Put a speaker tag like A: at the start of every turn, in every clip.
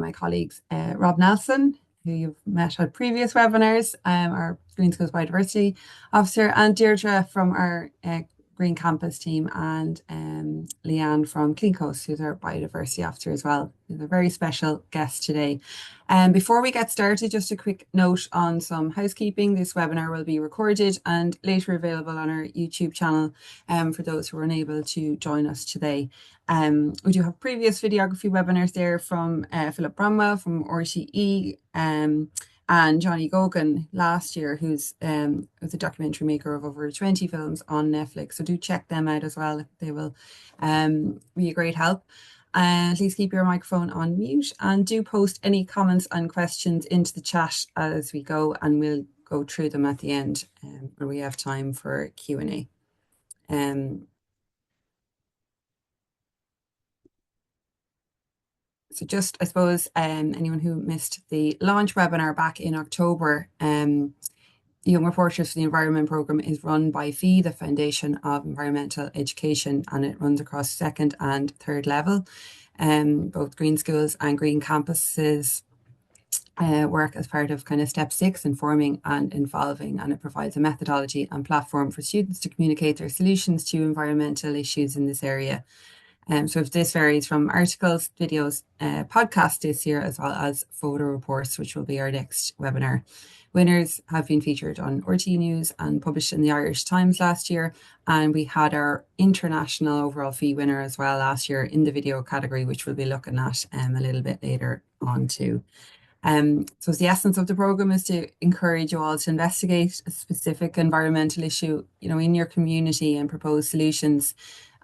A: my colleagues, Rob Nelson, who you've met at previous webinars, our Green Schools Biodiversity Officer, and Deirdre from our Green Campus team, and Liane from Clean Coast, who's our Biodiversity Officer as well. Who's a very special guest today. Before we get started, just a quick note on some housekeeping. This webinar will be recorded and later available on our YouTube channel for those who are unable to join us today. We do have previous videography webinars there from Philip Bromwell from RTE and Johnny Gogan last year, who's was a documentary maker of over 20 films on Netflix. So do check them out as well. They will be a great help. Please keep your microphone on mute and do post any comments and questions into the chat as we go, and we'll go through them at the end when we have time for Q&A. So just, I suppose, anyone who missed the launch webinar back in October, the Young Reporters for the Environment programme is run by FEE, the Foundation of Environmental Education, and it runs across second and third level. Both Green Schools and Green Campuses work as part of kind of step 6, informing and involving, and it provides a methodology and platform for students to communicate their solutions to environmental issues in this area. So if this varies from articles, videos, podcasts this year, as well as photo reports, which will be our next webinar. Winners have been featured on RTE News and published in the Irish Times last year. And we had our international overall fee winner as well last year in the video category, which we'll be looking at a little bit later on too. So the essence of the programme is to encourage you all to investigate a specific environmental issue, in your community and propose solutions,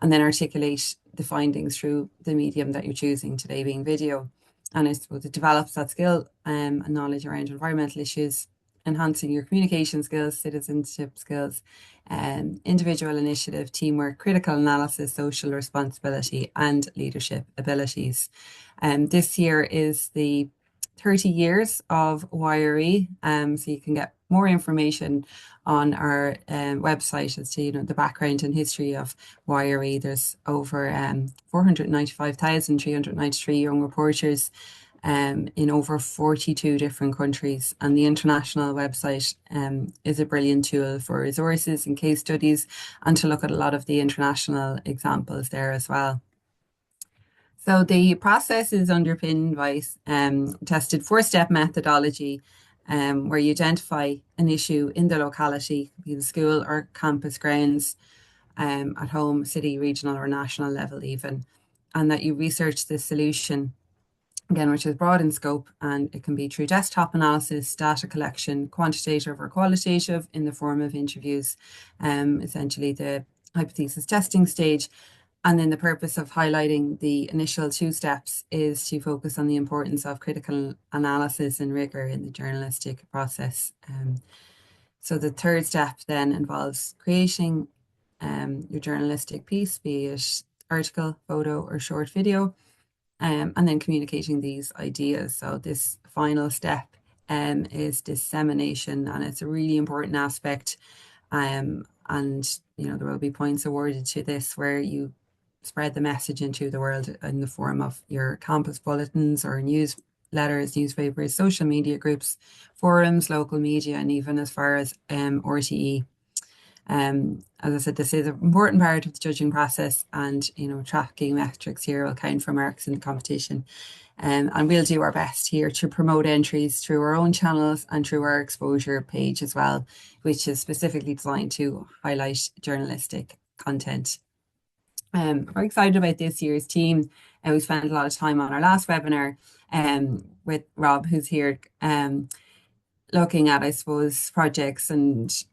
A: and then articulate the findings through the medium that you're choosing, today being video. And I suppose it develops that skill and knowledge around environmental issues, enhancing your communication skills, citizenship skills, individual initiative, teamwork, critical analysis, social responsibility, and leadership abilities. This year is the 30 years of YRE, so you can get more information on our website as to the background and history of YRE. There's over 495,393 young reporters in over 42 different countries, and the international website is a brilliant tool for resources and case studies, and to look at a lot of the international examples there as well. So the process is underpinned by tested 4-step methodology where you identify an issue in the locality, be the school or campus grounds, at home, city, regional or national level even, and that you research the solution, again, which is broad in scope, and it can be through desktop analysis, data collection, quantitative or qualitative in the form of interviews, essentially the hypothesis testing stage. And then the purpose of highlighting the initial 2 steps is to focus on the importance of critical analysis and rigor in the journalistic process. So the 3rd step then involves creating your journalistic piece, be it article, photo, or short video, and then communicating these ideas. So this final step is dissemination, and it's a really important aspect. And there will be points awarded to this where you spread the message into the world in the form of your campus bulletins or newsletters, newspapers, social media groups, forums, local media, and even as far as RTE. As I said, this is an important part of the judging process, and tracking metrics here will count for marks in the competition. And we'll do our best here to promote entries through our own channels and through our exposure page as well, which is specifically designed to highlight journalistic content. We're excited about this year's team, and we spent a lot of time on our last webinar with Rob, who's here, looking at, I suppose, projects and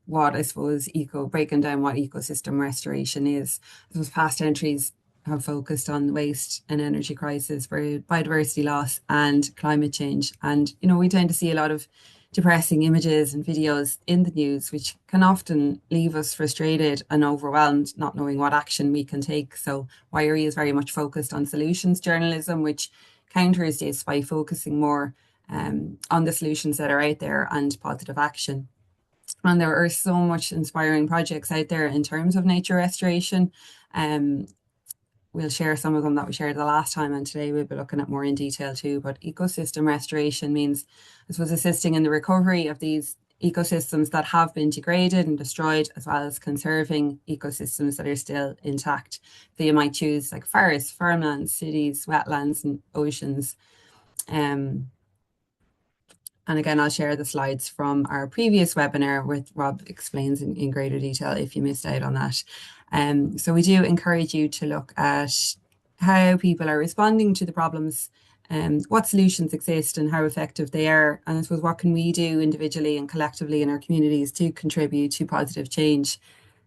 A: what, I suppose, breaking down what ecosystem restoration is. Those past entries have focused on the waste and energy crisis, biodiversity loss and climate change. And, we tend to see a lot of depressing images and videos in the news, which can often leave us frustrated and overwhelmed, not knowing what action we can take. So YRE is very much focused on solutions journalism, which counters this by focusing more on the solutions that are out there and positive action. And there are so much inspiring projects out there in terms of nature restoration. we'll share some of them that we shared the last time, and today we'll be looking at more in detail too. But ecosystem restoration means, I suppose, assisting in the recovery of these ecosystems that have been degraded and destroyed, as well as conserving ecosystems that are still intact. So you might choose like forests, farmlands, cities, wetlands, and oceans. And again, I'll share the slides from our previous webinar with Rob explains in greater detail if you missed out on that. So we do encourage you to look at how people are responding to the problems, what solutions exist and how effective they are. And I suppose what can we do individually and collectively in our communities to contribute to positive change.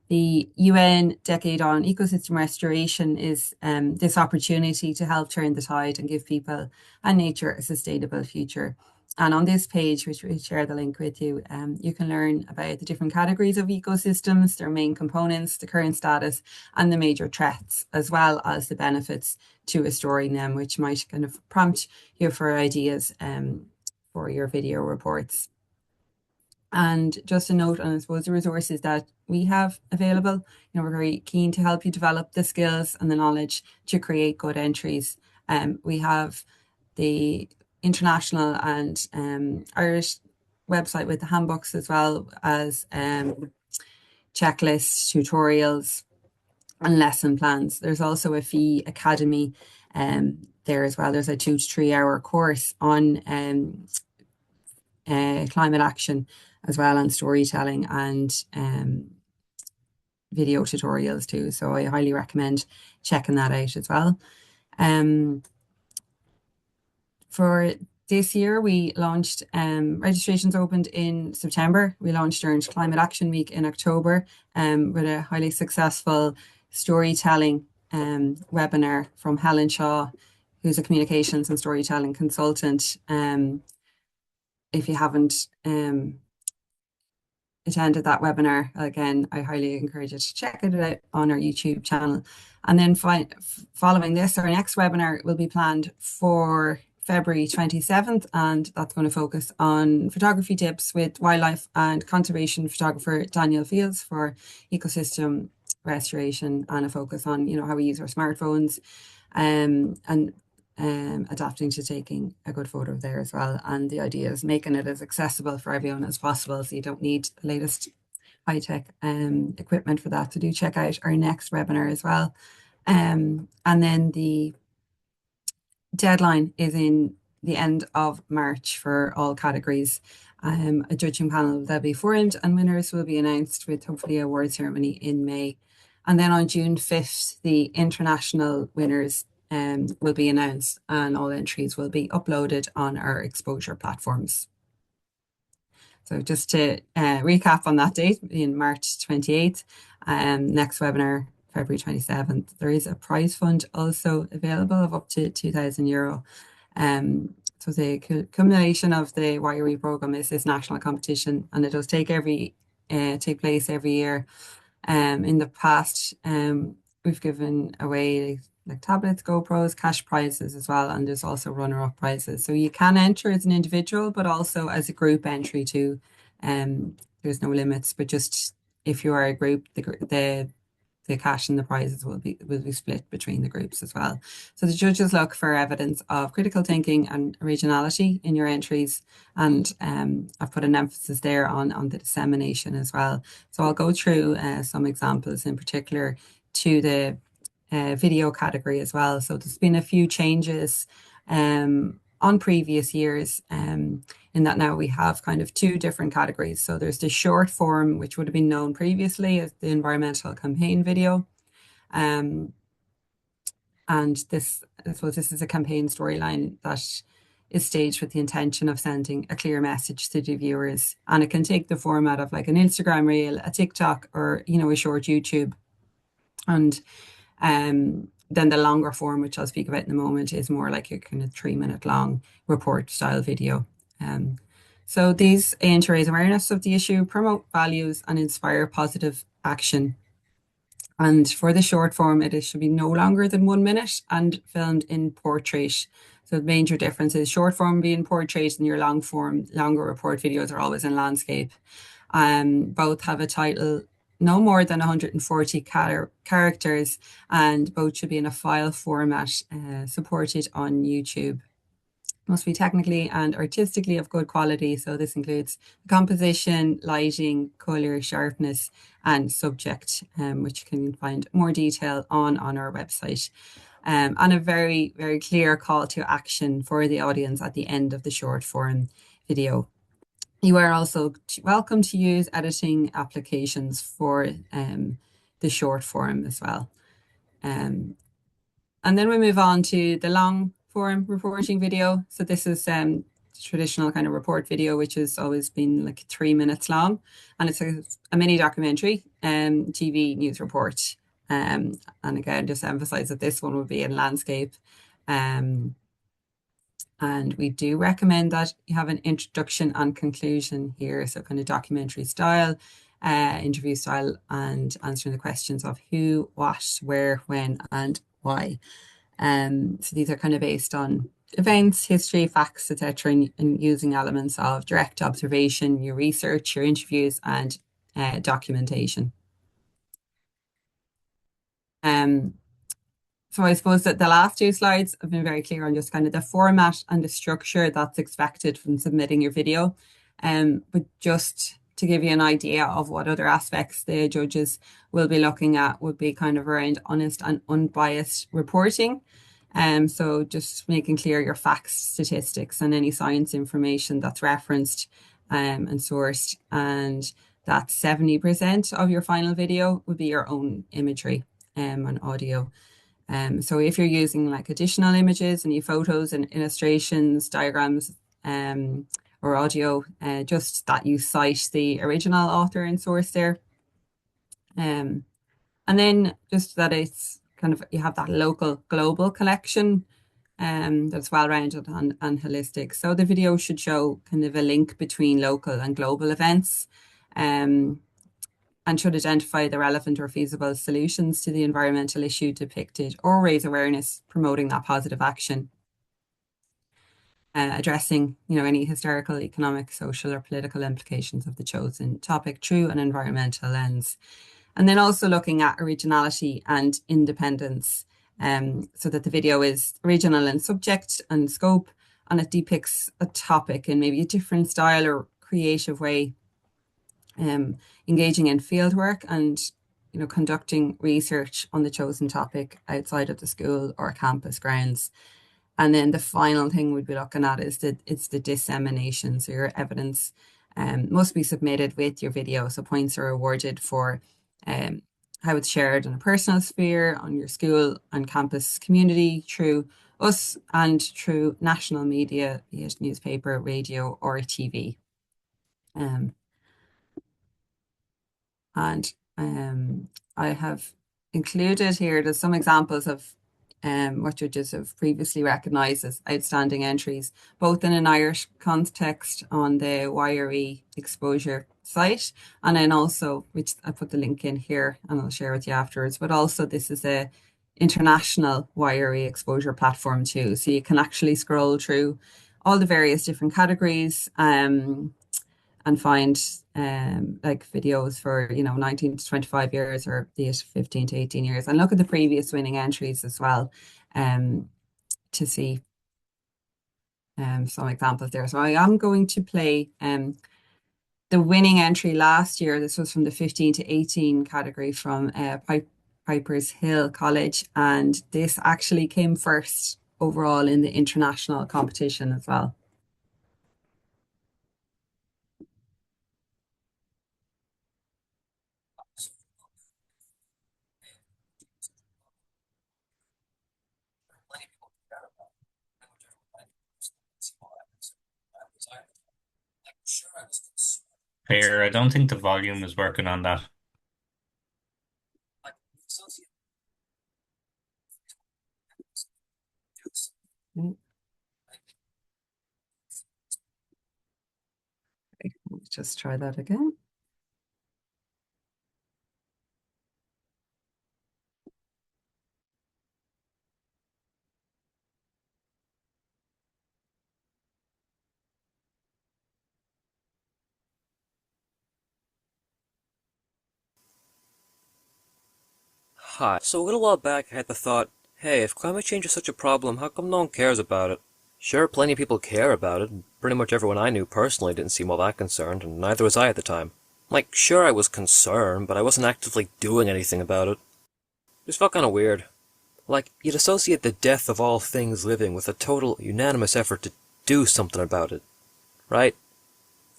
A: The UN Decade on Ecosystem Restoration is this opportunity to help turn the tide and give people and nature a sustainable future. And on this page, which we share the link with you, you can learn about the different categories of ecosystems, their main components, the current status, and the major threats, as well as the benefits to restoring them, which might kind of prompt you for ideas for your video reports. And just a note on, I suppose, the resources that we have available. We're very keen to help you develop the skills and the knowledge to create good entries. We have the international and Irish website with the handbooks, as well as checklists, tutorials, and lesson plans. There's also a FEE Academy there as well. There's a 2 to 3 hour course on climate action as well, and storytelling and video tutorials too. So I highly recommend checking that out as well. For this year, we launched, registrations opened in September. We launched during Climate Action Week in October with a highly successful storytelling webinar from Helen Shaw, who's a communications and storytelling consultant. If you haven't attended that webinar, again, I highly encourage you to check it out on our YouTube channel. And then following this, our next webinar will be planned for February 27th, and that's going to focus on photography tips with wildlife and conservation photographer Daniel Fields for ecosystem restoration, and a focus on, how we use our smartphones and adapting to taking a good photo there as well. And the idea is making it as accessible for everyone as possible, so you don't need the latest high-tech equipment for that. So do check out our next webinar as well. And then the deadline is in the end of March for all categories. A judging panel will be formed and winners will be announced with hopefully a award ceremony in May. And then on June 5th, the international winners will be announced, and all entries will be uploaded on our exposure platforms. So just to recap on that date, in March 28th, next webinar, February 27th. There is a prize fund also available of up to €2,000. So the culmination of the YRE program is this national competition, and it does take place every year. In the past, we've given away like tablets, GoPros, cash prizes as well, and there's also runner-up prizes. So you can enter as an individual, but also as a group entry too. There's no limits, but just if you are a group, the cash and the prizes will be split between the groups as well. So the judges look for evidence of critical thinking and originality in your entries, and I've put an emphasis there on the dissemination as well. So I'll go through some examples in particular to the video category as well. So there's been a few changes on previous years in that now we have kind of 2 different categories. So there's the short form, which would have been known previously as the environmental campaign video. And this is a campaign storyline that is staged with the intention of sending a clear message to the viewers. And it can take the format of like an Instagram reel, a TikTok, or, a short YouTube. And then the longer form, which I'll speak about in a moment, is more like a kind of 3-minute long report style video. So these aim to raise awareness of the issue, promote values, and inspire positive action. And for the short form, it should be no longer than 1 minute and filmed in portrait. So the major difference is short form being portrait, and your longer report videos are always in landscape. Both have a title no more than 140 characters, and both should be in a file format supported on YouTube. Must be technically and artistically of good quality. So this includes composition, lighting, color, sharpness, and subject, which you can find more detail on our website. And a very, very clear call to action for the audience at the end of the short form video. You are also welcome to use editing applications for the short form as well. And then we move on to the long form reporting video. So this is traditional kind of report video, which has always been like 3 minutes long. And it's a mini documentary, TV news report. And again, just emphasize that this one would be in landscape. And we do recommend that you have an introduction and conclusion here. So kind of documentary style, interview style, and answering the questions of who, what, where, when, and why. So these are kind of based on events, history, facts, etc., and using elements of direct observation, your research, your interviews, and documentation. So I suppose that the last two slides have been very clear on just kind of the format and the structure that's expected from submitting your video. But just to give you an idea of what other aspects the judges will be looking at would be kind of around honest and unbiased reporting. So just making clear your facts, statistics, and any science information that's referenced and sourced, and that 70% of your final video would be your own imagery and audio. So if you're using like additional images, any photos and illustrations, diagrams, or audio, just that you cite the original author and source there. And then just that it's kind of, you have that local global collection that's well-rounded and holistic. So the video should show kind of a link between local and global events, and should identify the relevant or feasible solutions to the environmental issue depicted, or raise awareness promoting that positive action, addressing any historical, economic, social, or political implications of the chosen topic through an environmental lens. And then also looking at originality and independence, so that the video is original in subject and scope, and it depicts a topic in maybe a different style or creative way, engaging in fieldwork and conducting research on the chosen topic outside of the school or campus grounds. And then the final thing we'd be looking at is the dissemination. So your evidence must be submitted with your video. So points are awarded for how it's shared in a personal sphere, on your school and campus community, through us and through national media, be it newspaper, radio, or TV. And I have included here, there's some examples of what judges have previously recognised as outstanding entries, both in an Irish context on the YRE exposure site, and then also, which I put the link in here and I'll share with you afterwards, but also this is a international YRE exposure platform too. So you can actually scroll through all the various different categories and find like videos for 19 to 25 years, or be it 15 to 18 years, and look at the previous winning entries as well, to see some examples there. So I am going to play the winning entry last year. This was from the 15 to 18 category from Piper's Hill College, and this actually came first overall in the international competition as well.
B: Here, I don't think the volume is working on that.
A: Let's just try that again.
C: Hi. So a little while back I had the thought, hey, if climate change is such a problem, how come no one cares about it? Sure, plenty of people care about it. Pretty much everyone I knew personally didn't seem all that concerned, and neither was I at the time. Like, sure I was concerned, but I wasn't actively doing anything about it. It just felt kinda weird. Like, you'd associate the death of all things living with a total, unanimous effort to do something about it. Right?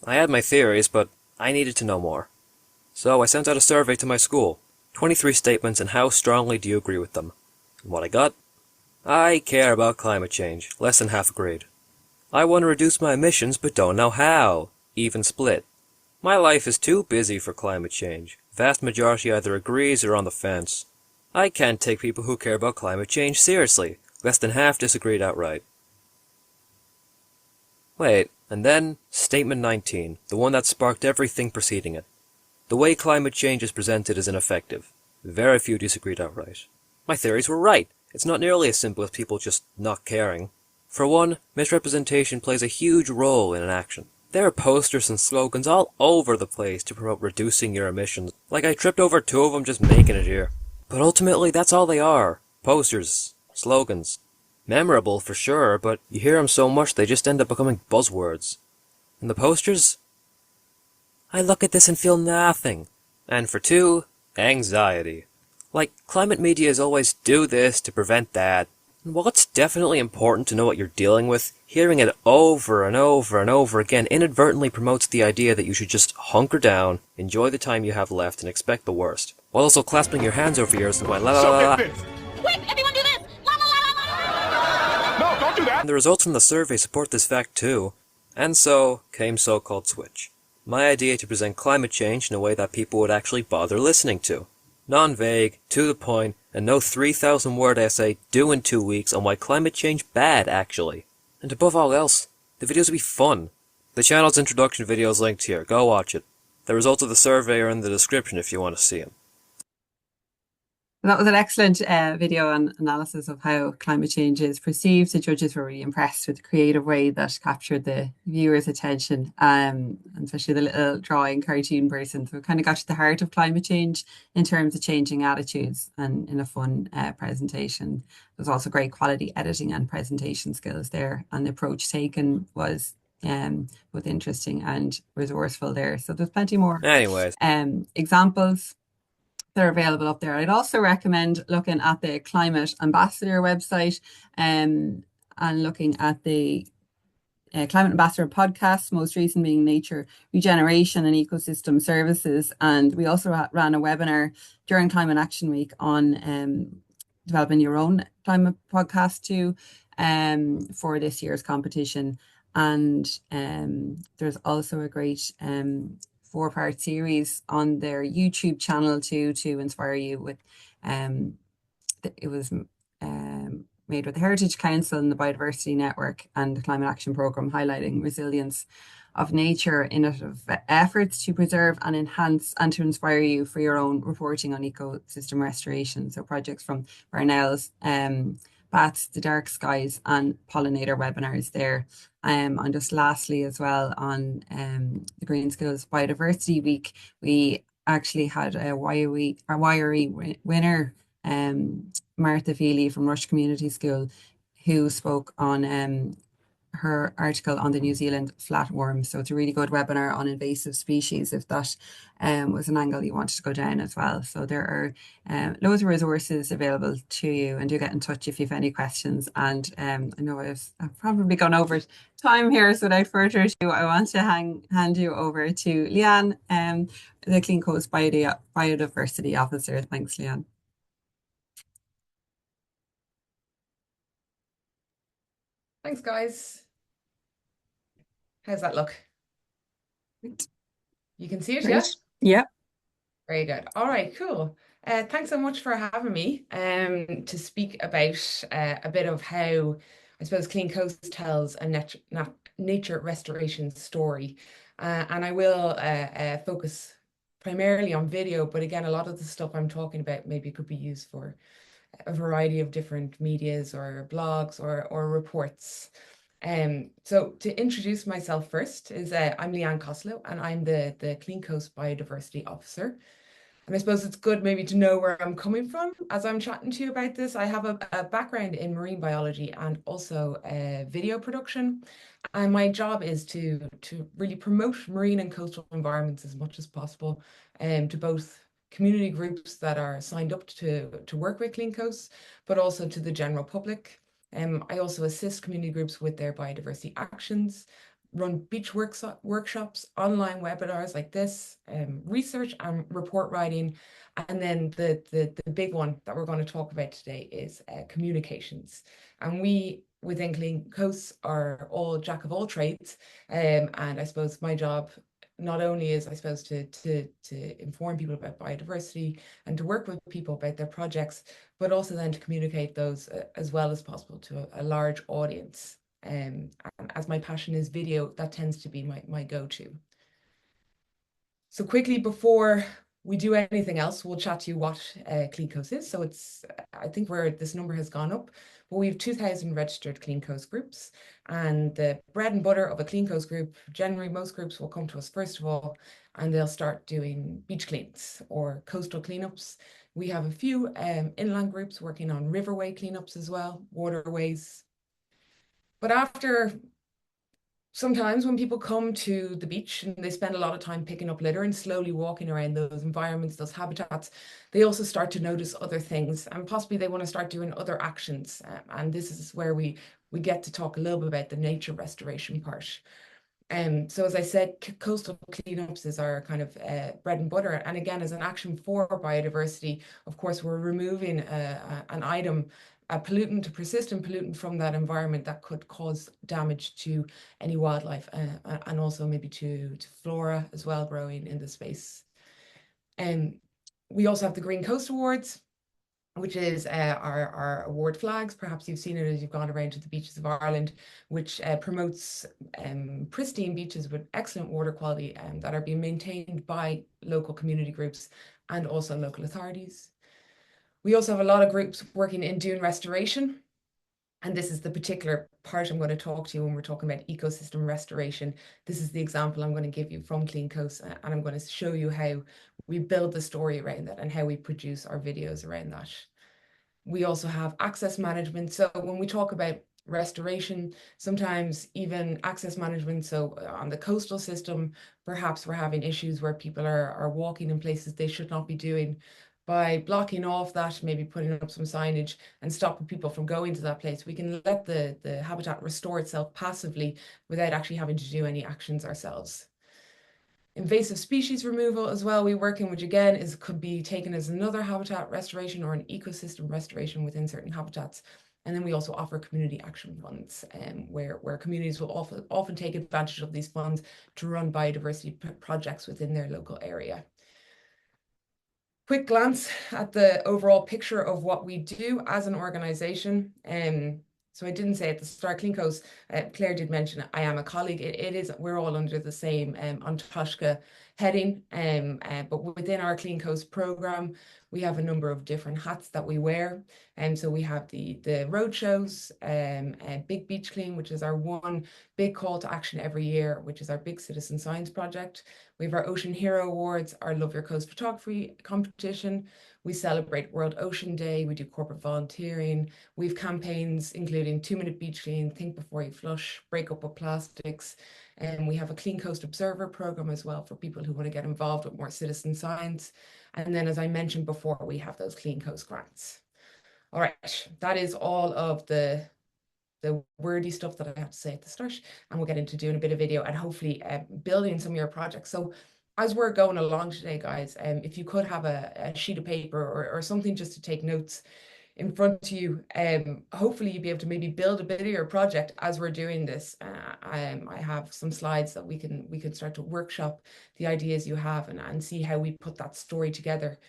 C: I had my theories, but I needed to know more. So I sent out a survey to my school. 23 statements, and how strongly do you agree with them? And what I got? I care about climate change. Less than half agreed. I want to reduce my emissions, but don't know how. Even split. My life is too busy for climate change. Vast majority either agrees or on the fence. I can't take people who care about climate change seriously. Less than half disagreed outright. Wait, and then Statement 19, the one that sparked everything preceding it. The way climate change is presented is ineffective. Very few disagreed outright. My theories were right. It's not nearly as simple as people just not caring. For one, misrepresentation plays a huge role in an action. There are posters and slogans all over the place to promote reducing your emissions. Like I tripped over two of them just making it here. But ultimately, that's all they are. Posters. Slogans. Memorable for sure, but you hear them so much they just end up becoming buzzwords. And the posters? I look at this and feel nothing. And for two, anxiety. Like, climate media is always do this to prevent that. And while it's definitely important to know what you're dealing with, hearing it over and over and over again inadvertently promotes the idea that you should just hunker down, enjoy the time you have left, and expect the worst, while also clasping your hands over your ears and going la la la la.
D: Quick, everyone do this! La la la la la!
E: No, don't do that!
C: And the results from the survey support this fact too. And so came so-called Switch. My idea to present climate change in a way that people would actually bother listening to. Non-vague, to the point, and no 3,000-word essay due in 2 weeks on why climate change bad, actually. And above all else, the videos would be fun. The channel's introduction video is linked here, go watch it. The results of the survey are in the description if you want to see them.
A: That was an excellent video and analysis of how climate change is perceived. The judges were really impressed with the creative way that captured the viewer's attention, and especially the little drawing cartoon person. So it kind of got to the heart of climate change in terms of changing attitudes and in a fun presentation. There's also great quality editing and presentation skills there, and the approach taken was both interesting and resourceful there. So there's plenty more
C: Anyways,
A: examples that are available up there. I'd also recommend looking at the Climate Ambassador website and looking at the Climate Ambassador podcast, most recent being Nature Regeneration and Ecosystem Services. And we also ran a webinar during Climate Action Week on developing your own climate podcast too for this year's competition. And there's also a great 4-part series on their YouTube channel too, to inspire you with it was made with the Heritage Council and the Biodiversity Network and the Climate Action Programme, highlighting resilience of nature, innovative efforts to preserve and enhance and to inspire you for your own reporting on ecosystem restoration. So projects from Barnell's, Bats, The Dark Skies and Pollinator webinars there. And just lastly as well on the Green Schools Biodiversity Week, we actually had a YRE winner, Martha Feely from Rush Community School, who spoke on her article on the New Zealand flatworm. So it's a really good webinar on invasive species if that was an angle you wanted to go down as well. So there are loads of resources available to you, and do get in touch if you have any questions. And I know I've probably gone over time here, so without further ado, I want to hand you over to Liane, the Clean Coast Biodiversity Officer. Thanks, Liane.
F: Thanks, guys. How's that look?
A: Great.
F: You can see it,
A: Great.
F: yeah?
A: Yeah.
F: Very good. All right, cool. Thanks so much for having me to speak about a bit of how, I suppose, Clean Coast tells a nature restoration story. And I will focus primarily on video, but again, a lot of the stuff I'm talking about maybe could be used for a variety of different medias or blogs or reports. So to introduce myself first is I'm Liane Costello, and I'm the Clean Coast Biodiversity Officer. And I suppose it's good maybe to know where I'm coming from as I'm chatting to you about this. I have a background in marine biology and also video production. And my job is to really promote marine and coastal environments as much as possible, to both community groups that are signed up to work with Clean Coasts, but also to the general public. I also assist community groups with their biodiversity actions, run beach workshops, online webinars like this, research and report writing. And then the big one that we're going to talk about today is communications. And we within Clean Coasts are all jack of all trades. And I suppose my job not only is, I suppose, to inform people about biodiversity and to work with people about their projects, but also then to communicate those as well as possible to a large audience. And as my passion is video, that tends to be my go-to. So quickly before we do anything else, we'll chat to you what Clean Coast is. So it's, I think where this number has gone up, but we have 2,000 registered Clean Coast groups. And the bread and butter of a Clean Coast group, generally most groups will come to us first of all, and they'll start doing beach cleans or coastal cleanups. We have a few inland groups working on riverway cleanups as well, waterways. But after, sometimes when people come to the beach and they spend a lot of time picking up litter and slowly walking around those environments, those habitats, they also start to notice other things and possibly they want to start doing other actions. And this is where we get to talk a little bit about the nature restoration part. So as I said, coastal cleanups is our kind of bread and butter. And again, as an action for biodiversity, of course, we're removing an item, a pollutant, a persistent pollutant from that environment that could cause damage to any wildlife and also maybe to flora as well growing in the space. We also have the Green Coast Awards, which is our award flags. Perhaps you've seen it as you've gone around to the beaches of Ireland, which promotes pristine beaches with excellent water quality that are being maintained by local community groups and also local authorities. We also have a lot of groups working in dune restoration. And this is the particular part I'm going to talk to you when we're talking about ecosystem restoration. This is the example I'm going to give you from Clean Coast, and I'm going to show you how we build the story around that and how we produce our videos around that. We also have access management. So when we talk about restoration, sometimes even access management, so on the coastal system, perhaps we're having issues where people are walking in places they should not be doing. By blocking off that, maybe putting up some signage and stopping people from going to that place, we can let the habitat restore itself passively without actually having to do any actions ourselves. Invasive species removal as well, we work in, which again could be taken as another habitat restoration or an ecosystem restoration within certain habitats. And then we also offer community action funds, where communities will often take advantage of these funds to run biodiversity projects within their local area. Quick glance at the overall picture of what we do as an organization. So I didn't say at the start, Clean Coast, Claire did mention I am a colleague. It is, we're all under the same An Taisce heading, but within our Clean Coast program, we have a number of different hats that we wear. And so we have the road shows, Big Beach Clean, which is our one big call to action every year, which is our big citizen science project. We have our Ocean Hero Awards, our Love Your Coast photography competition. We celebrate World Ocean Day. We do corporate volunteering. We have campaigns including 2-minute beach clean, think before you flush, break up with plastics. And we have a Clean Coast Observer program as well for people who want to get involved with more citizen science. And then, as I mentioned before, we have those Clean Coast grants. All right, that is all of the wordy stuff that I have to say at the start, and we'll get into doing a bit of video and hopefully building some of your projects. So as we're going along today, guys, if you could have a sheet of paper or something just to take notes in front of you, hopefully you'll be able to maybe build a bit of your project as we're doing this. I have some slides that we can start to workshop the ideas you have and see how we put that story together.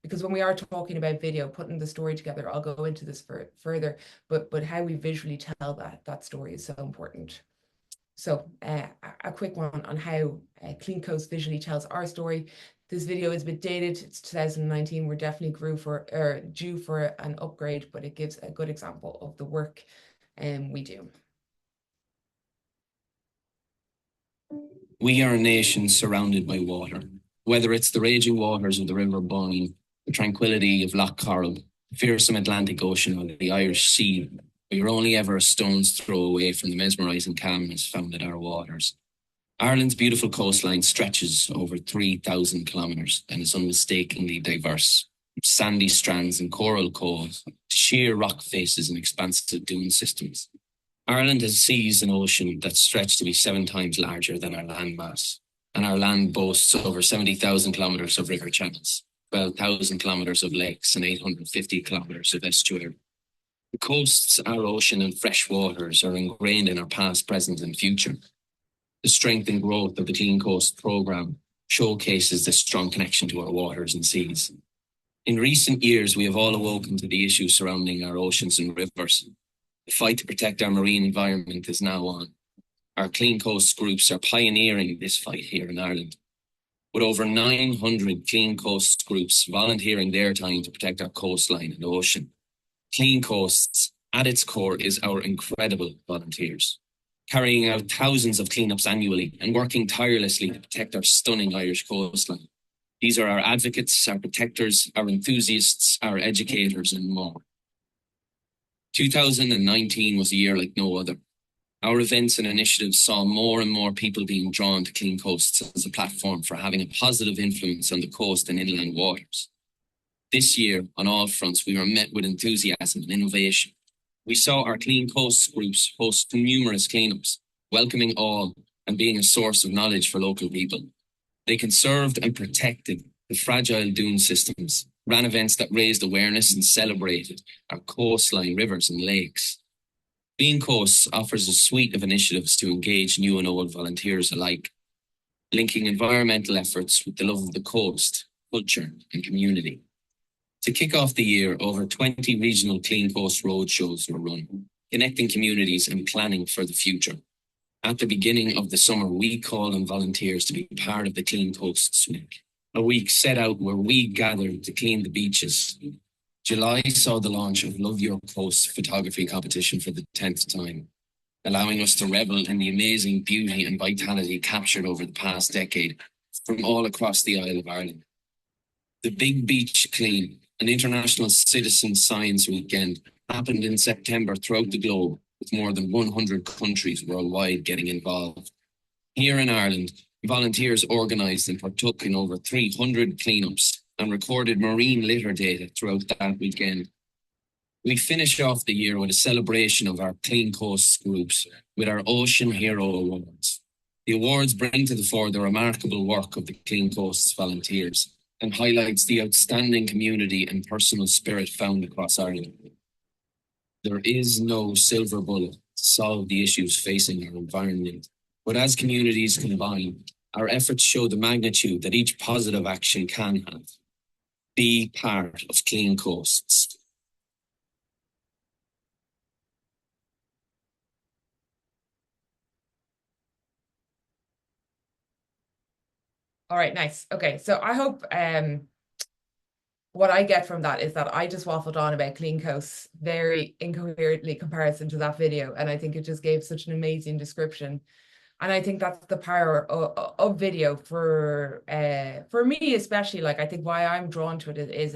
F: Because when we are talking about video, putting the story together, I'll go into this further, but how we visually tell that story is so important. So a quick one on how Clean Coast visually tells our story. This video is a bit dated. It's 2019. We're definitely due for an upgrade, but it gives a good example of the work we do.
E: We are a nation surrounded by water. Whether it's the raging waters of the River Boyne, the tranquility of Loch Corrib, the fearsome Atlantic Ocean, or the Irish Sea, we are only ever a stone's throw away from the mesmerising calmness found in our waters. Ireland's beautiful coastline stretches over 3,000 kilometres and is unmistakably diverse, from sandy strands and coral coves to sheer rock faces and expansive dune systems. Ireland has seas and ocean that stretch to be 7 times larger than our land mass, and our land boasts over 70,000 kilometres of river channels, 12,000 kilometres of lakes, and 850 kilometres of estuary. The coasts, our ocean, and fresh waters are ingrained in our past, present, and future. The strength and growth of the Clean Coast programme showcases the strong connection to our waters and seas. In recent years, we have all awoken to the issues surrounding our oceans and rivers. The fight to protect our marine environment is now on. Our Clean Coast groups are pioneering this fight here in Ireland. With over 900 Clean Coast groups volunteering their time to protect our coastline and ocean. Clean Coasts, at its core, is our incredible volunteers, carrying out thousands of cleanups annually and working tirelessly to protect our stunning Irish coastline. These are our advocates, our protectors, our enthusiasts, our educators, and more. 2019 was a year like no other. Our events and initiatives saw more and more people being drawn to Clean Coasts as a platform for having a positive influence on the coast and inland waters. This year, on all fronts, we were met with enthusiasm and innovation. We saw our Clean Coasts groups host numerous cleanups, welcoming all and being a source of knowledge for local people. They conserved and protected the fragile dune systems, ran events that raised awareness and celebrated our coastline, rivers and lakes. Clean Coasts offers a suite of initiatives to engage new and old volunteers alike, linking environmental efforts with the love of the coast, culture and community. To kick off the year, over 20 regional Clean Coast roadshows were run, connecting communities and planning for the future. At the beginning of the summer, we called on volunteers to be part of the Clean Coasts Week, a week set out where we gathered to clean the beaches. July saw the launch of Love Your Coast photography competition for the 10th time, allowing us to revel in the amazing beauty and vitality captured over the past decade from all across the Isle of Ireland. The Big Beach Clean, an international citizen science weekend, happened in September throughout the globe, with more than 100 countries worldwide getting involved. Here in Ireland, volunteers organised and partook in over 300 cleanups and recorded marine litter data throughout that weekend. We finish off the year with a celebration of our Clean Coasts groups with our Ocean Hero Awards. The awards bring to the fore the remarkable work of the Clean Coasts volunteers and highlights the outstanding community and personal spirit found across Ireland. There is no silver bullet to solve the issues facing our environment, but as communities combine, our efforts show the magnitude that each positive action can have. Be part of Clean Coasts.
F: All right, nice. Okay, so I hope what I get from that is that I just waffled on about Clean Coasts very incoherently comparison to that video, and I think it just gave such an amazing description. And I think that's the power of video for me especially. Like, I think why I'm drawn to it is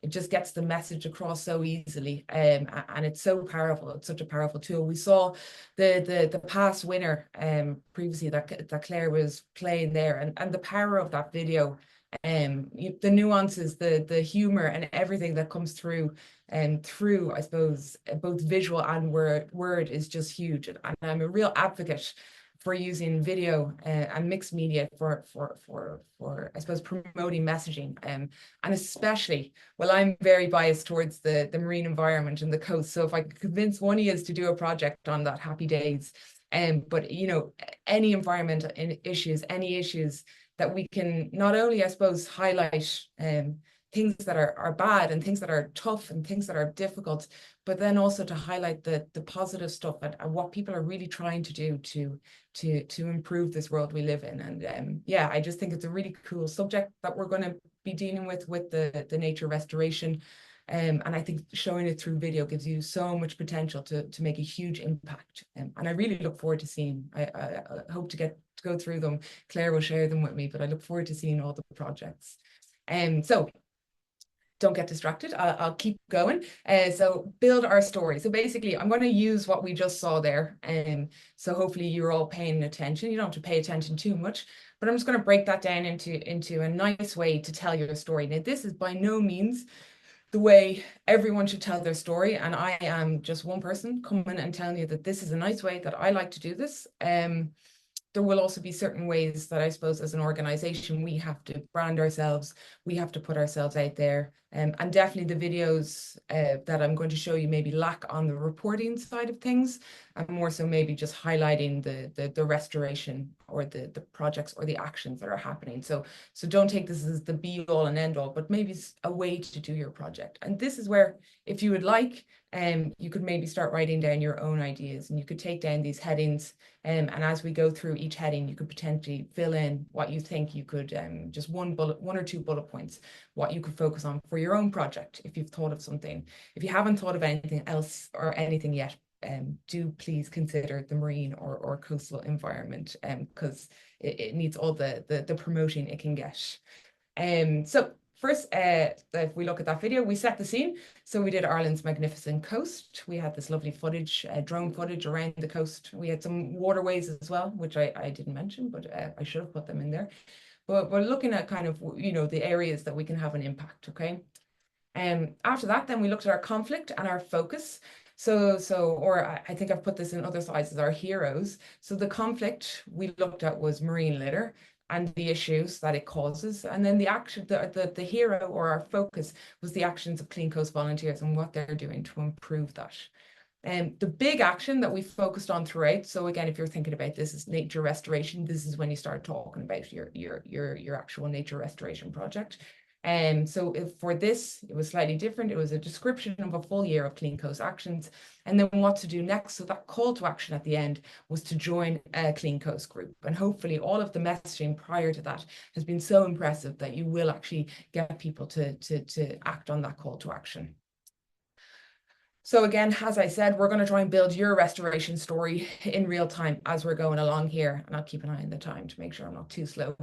F: it just gets the message across so easily, and it's so powerful. It's such a powerful tool. We saw the past winner previously that Claire was playing there, and the power of that video, the nuances, the humor, and everything that comes through through, I suppose, both visual and word is just huge. And I'm a real advocate for using video and mixed media for I suppose promoting messaging, and especially, well, I'm very biased towards the marine environment and the coast. So if I could convince one of you to do a project on that, happy days. But you know, any environmental issues, any issues that we can not only, I suppose, highlight things that are bad and things that are tough and things that are difficult, but then also to highlight the positive stuff and what people are really trying to do to improve this world we live in. And yeah, I just think it's a really cool subject that we're going to be dealing with the nature restoration And I think showing it through video gives you so much potential to make a huge impact. And I really look forward to seeing, I hope to go through them. Claire will share them with me, but I look forward to seeing all the projects. So don't get distracted. I'll keep going. So build our story. So basically, I'm going to use what we just saw there. So hopefully you're all paying attention. You don't have to pay attention too much, but I'm just going to break that down into a nice way to tell your story. Now, this is by no means the way everyone should tell their story. And I am just one person coming and telling you that this is a nice way that I like to do this. There will also be certain ways that I suppose as an organization, we have to brand ourselves, we have to put ourselves out there. And definitely the videos that I'm going to show you maybe lack on the reporting side of things, and more so maybe just highlighting the restoration or the projects or the actions that are happening. So don't take this as the be all and end all, but maybe it's a way to do your project. And this is where, if you would like, you could maybe start writing down your own ideas, and you could take down these headings. And as we go through each heading, you could potentially fill in what you think you could, just one or two bullet points, what you could focus on for your own project if you've thought of something. If you haven't thought of anything else or anything yet, do please consider the marine or coastal environment, because it needs all the promoting it can get. So first, if we look at that video, we set the scene. So we did Ireland's magnificent coast. We had this lovely footage, drone footage around the coast. We had some waterways as well, which I didn't mention, but I should have put them in there. But we're looking at kind of, the areas that we can have an impact, okay? After that, then we looked at our conflict and our focus. Or I think I've put this in other slides as our heroes. So the conflict we looked at was marine litter and the issues that it causes. And then the action, the hero or our focus was the actions of Clean Coast volunteers and what they're doing to improve that. The big action that we focused on throughout. So again, if you're thinking about this is nature restoration, this is when you start talking about your actual nature restoration project. So for this, it was slightly different. It was a description of a full year of Clean Coast actions, and then what to do next. So that call to action at the end was to join a Clean Coast group. And hopefully all of the messaging prior to that has been so impressive that you will actually get people to act on that call to action. So again, as I said, we're going to try and build your restoration story in real time as we're going along here. And I'll keep an eye on the time to make sure I'm not too slow.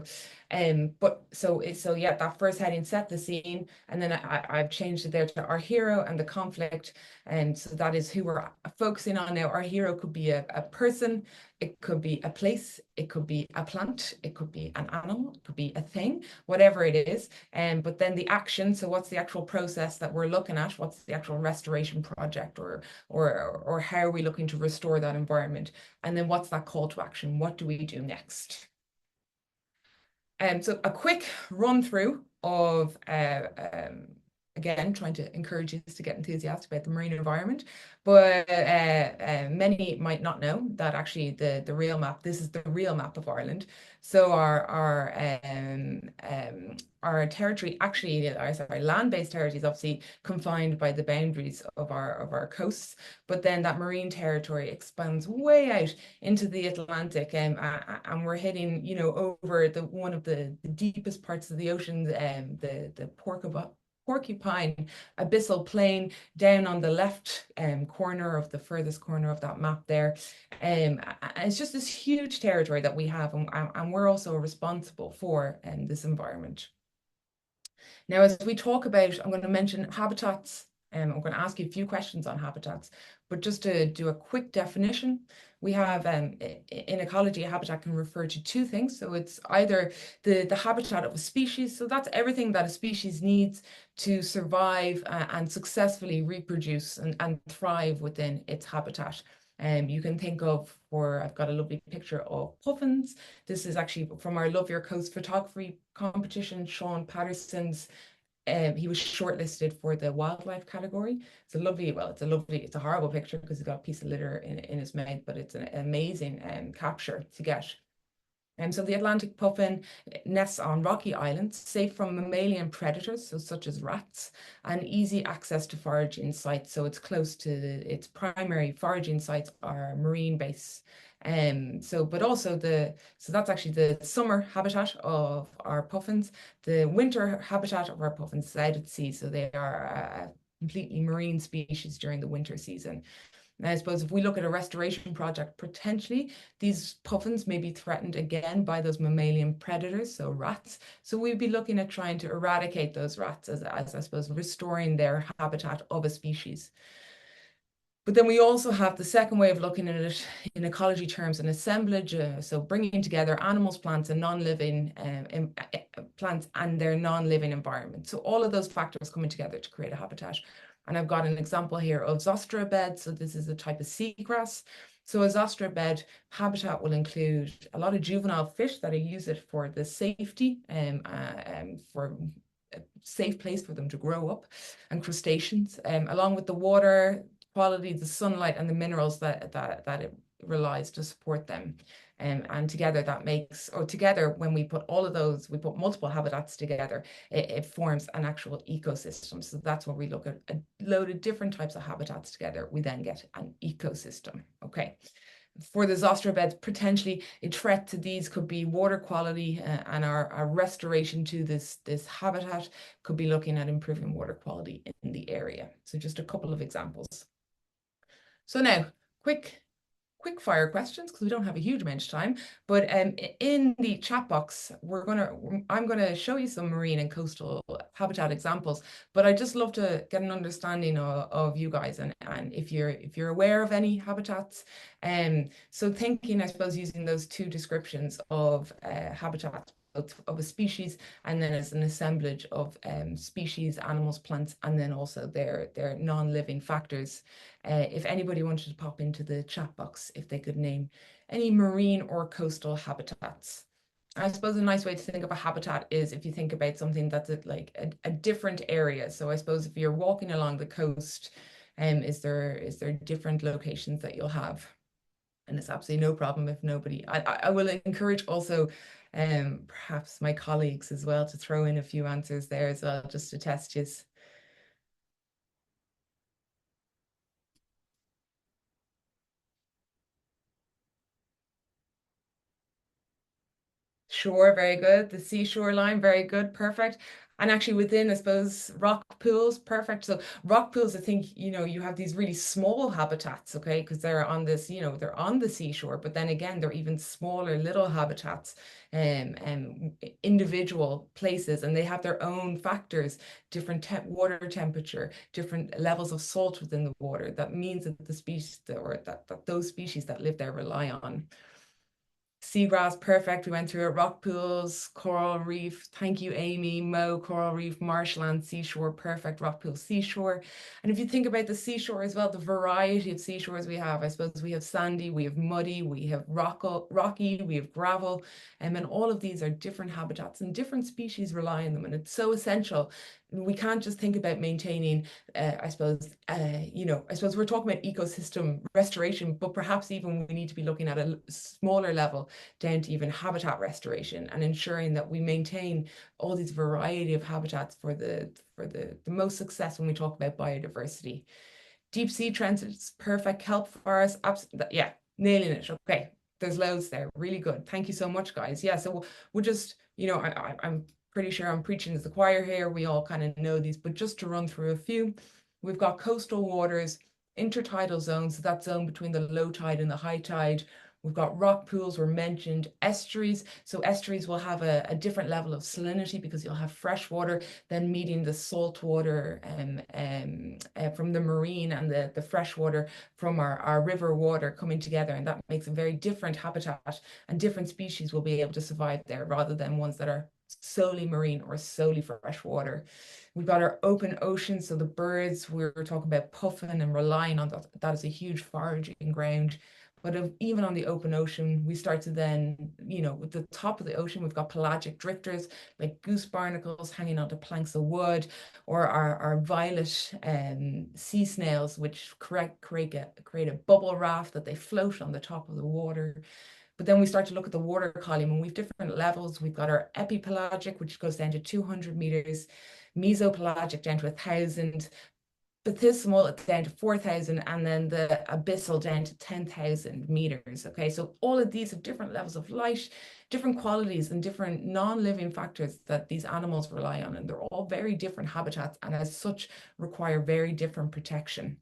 F: But so yeah, that first heading set the scene. And then I've changed it there to our hero and the conflict. And so that is who we're focusing on now. Our hero could be a person, it could be a place, it could be a plant, it could be an animal, it could be a thing, whatever it is. But then the action, so what's the actual process that we're looking at? What's the actual restoration project or how are we looking to restore that environment? And then what's that call to action? What do we do next? So a quick run through of again, trying to encourage you to get enthusiastic about the marine environment. But many might not know that actually the real map, this is the real map of Ireland. So our territory, actually, sorry, land-based territory is obviously confined by the boundaries of our coasts, but then that marine territory expands way out into the Atlantic, and we're hitting, over one of the deepest parts of the ocean, the Porcupine abyssal plain down on the left corner of the furthest corner of that map there. And it's just this huge territory that we have, and we're also responsible for this environment. Now, as we talk about, I'm going to mention habitats. I'm going to ask you a few questions on habitats, but just to do a quick definition, we have in ecology, a habitat can refer to two things. So it's either the habitat of a species, so that's everything that a species needs to survive and successfully reproduce and thrive within its habitat. You can think of, I've got a lovely picture of puffins. This is actually from our Love Your Coast photography competition, Sean Patterson's. He was shortlisted for the wildlife category. It's a horrible picture because he's got a piece of litter in his mouth, but it's an amazing capture to get. So the Atlantic puffin nests on rocky islands, safe from mammalian predators, so such as rats, and easy access to foraging sites. So it's close to its primary foraging sites are marine base. But also so that's actually the summer habitat of our puffins. The winter habitat of our puffins is out at sea, so they are completely marine species during the winter season. And I suppose if we look at a restoration project, potentially these puffins may be threatened again by those mammalian predators, so rats. So we'd be looking at trying to eradicate those rats as I suppose restoring their habitat of a species. But then we also have the second way of looking at it in ecology terms, an assemblage, so bringing together animals, plants, and non-living plants and their non-living environment. So all of those factors coming together to create a habitat. And I've got an example here of zostera bed. So this is a type of seagrass. So a zostera bed habitat will include a lot of juvenile fish that use it for the safety for a safe place for them to grow up, and crustaceans, along with the water quality, the sunlight, and the minerals that it relies to support them. And together that makes, or together when we put all of those, we put multiple habitats together, it forms an actual ecosystem. So that's when we look at a load of different types of habitats together, we then get an ecosystem. Okay. For the zostera beds, potentially a threat to these could be water quality, and our restoration to this habitat could be looking at improving water quality in the area. So just a couple of examples. So now, quick fire questions, because we don't have a huge amount of time, but in the chat box, I'm gonna show you some marine and coastal habitat examples, but I'd just love to get an understanding of you guys, and if you're aware of any habitats. So thinking, I suppose, using those two descriptions of habitat of a species, and then as an assemblage of species, animals, plants, and then also their non-living factors. If anybody wanted to pop into the chat box, if they could name any marine or coastal habitats. I suppose a nice way to think of a habitat is if you think about something that's like a different area. So I suppose if you're walking along the coast, is there different locations that you'll have? And it's absolutely no problem if nobody. I will encourage also perhaps my colleagues as well to throw in a few answers there as well, just to test you. Sure, very good. The seashore line, very good, perfect. And actually within, I suppose, rock pools, perfect. So rock pools, I think, you have these really small habitats, okay, because they're on this, they're on the seashore, but then again, they're even smaller little habitats, and individual places, and they have their own factors, different water temperature, different levels of salt within the water. That means that the species, or that those species that live there rely on. Seagrass, perfect. We went through it. Rock pools, coral reef. Thank you, Amy. Mo, coral reef, marshland, seashore, perfect. Rock pool, seashore. And if you think about the seashore as well, the variety of seashores we have, I suppose we have sandy, we have muddy, we have rocky, we have gravel. And all of these are different habitats, and different species rely on them. And it's so essential. We can't just think about maintaining, I suppose we're talking about ecosystem restoration, but perhaps even we need to be looking at a smaller level, down to even habitat restoration, and ensuring that we maintain all these variety of habitats for the most success when we talk about biodiversity. Deep sea transits, perfect. Kelp forests, yeah, nailing it. Okay, there's loads there. Really good. Thank you so much, guys. Yeah, so we'll just, I'm pretty sure I'm preaching to the choir here. We all kind of know these, but just to run through a few, we've got coastal waters, intertidal zones, so that zone between the low tide and the high tide. We've got rock pools were mentioned, estuaries. So estuaries will have a different level of salinity because you'll have fresh water then meeting the salt water from the marine, and the fresh water from our river water coming together. And that makes a very different habitat, and different species will be able to survive there rather than ones that are solely marine or solely fresh water. We've got our open ocean. So the birds, we were talking about puffin and relying on that. That is a huge foraging ground. But even on the open ocean, we start to then, with the top of the ocean, we've got pelagic drifters like goose barnacles hanging onto planks of wood, or our violet sea snails, which create a bubble raft that they float on the top of the water. But then we start to look at the water column, and we've different levels. We've got our epipelagic, which goes down to 200 meters, mesopelagic down to 1,000. bathysimal down to 4,000, and then the abyssal down to 10,000 meters. Okay, so all of these have different levels of light, different qualities, and different non-living factors that these animals rely on, and they're all very different habitats, and as such require very different protection.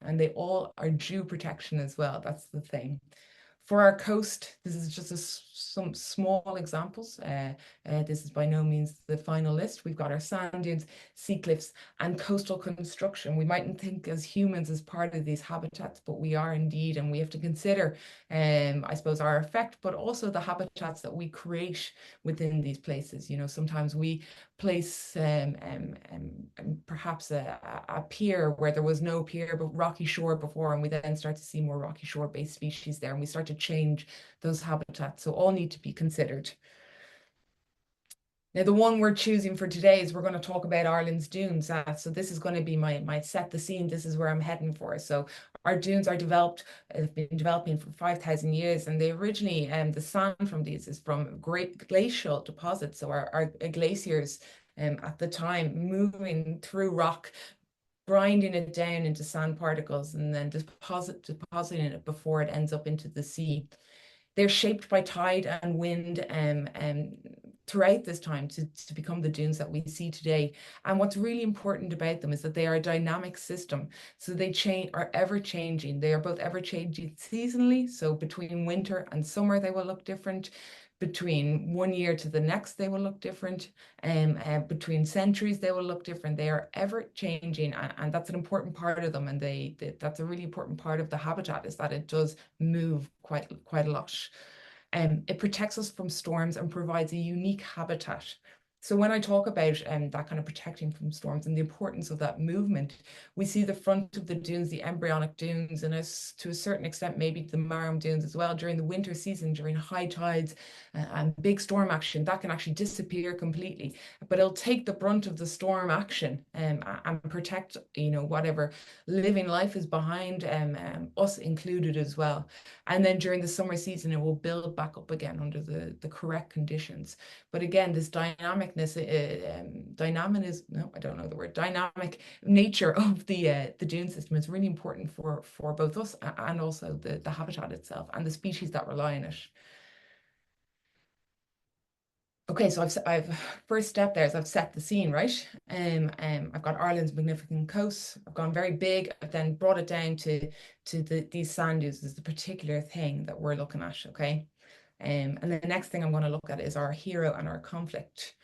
F: And they all are due protection as well. That's the thing. For our coast, this is just some small examples. This is by no means the final list. We've got our sand dunes, sea cliffs, and coastal construction. We mightn't think as humans as part of these habitats, but we are indeed, and we have to consider, I suppose, our effect, but also the habitats that we create within these places. You know, sometimes we place perhaps a pier where there was no pier but rocky shore before, and we then start to see more rocky shore based species there, and we start to change those habitats. So all need to be considered. Now, the one we're choosing for today is we're going to talk about Ireland's dunes. So this is going to be my set the scene. This is where I'm heading for. So our dunes are have been developing for 5,000 years, and they originally, the sand from these is from great glacial deposits. So our glaciers at the time moving through rock, grinding it down into sand particles, and then depositing it before it ends up into the sea. They're shaped by tide and wind throughout this time to become the dunes that we see today. And what's really important about them is that they are a dynamic system. So they are ever changing. They are both ever changing seasonally. So between winter and summer, they will look different. Between one year to the next, they will look different. Between centuries, they will look different. They are ever changing, and that's an important part of them. And that's a really important part of the habitat, is that it does move quite a lot. It protects us from storms and provides a unique habitat. So when I talk about that kind of protecting from storms and the importance of that movement, we see the front of the dunes, the embryonic dunes, and to a certain extent, maybe the marram dunes as well, during the winter season, during high tides and big storm action, that can actually disappear completely. But it'll take the brunt of the storm action and protect, you know, whatever living life is behind, us included as well. And then during the summer season, it will build back up again under the correct conditions. But again, this dynamic nature of the dune system is really important for both us and also the habitat itself and the species that rely on it. Okay, so I've first step there is I've set the scene, right? I've got Ireland's magnificent coast. I've gone very big. I've then brought it down to these sand dunes is the particular thing that we're looking at, okay? And the next thing I'm going to look at is our hero and our conflict.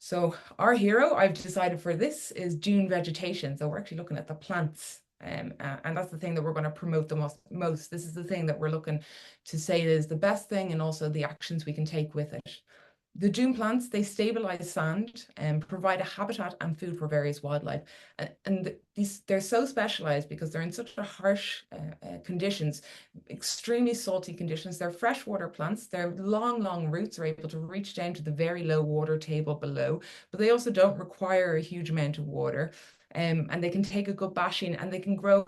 F: So our hero, I've decided for this, is dune vegetation. So we're actually looking at the plants. And that's the thing that we're going to promote the most. This is the thing that we're looking to say is the best thing, and also the actions we can take with it. The dune plants, they stabilize sand and provide a habitat and food for various wildlife. And they're so specialized because they're in such a harsh conditions, extremely salty conditions. They're freshwater plants. Their long roots are able to reach down to the very low water table below, but they also don't require a huge amount of water. And they can take a good bashing, and they can grow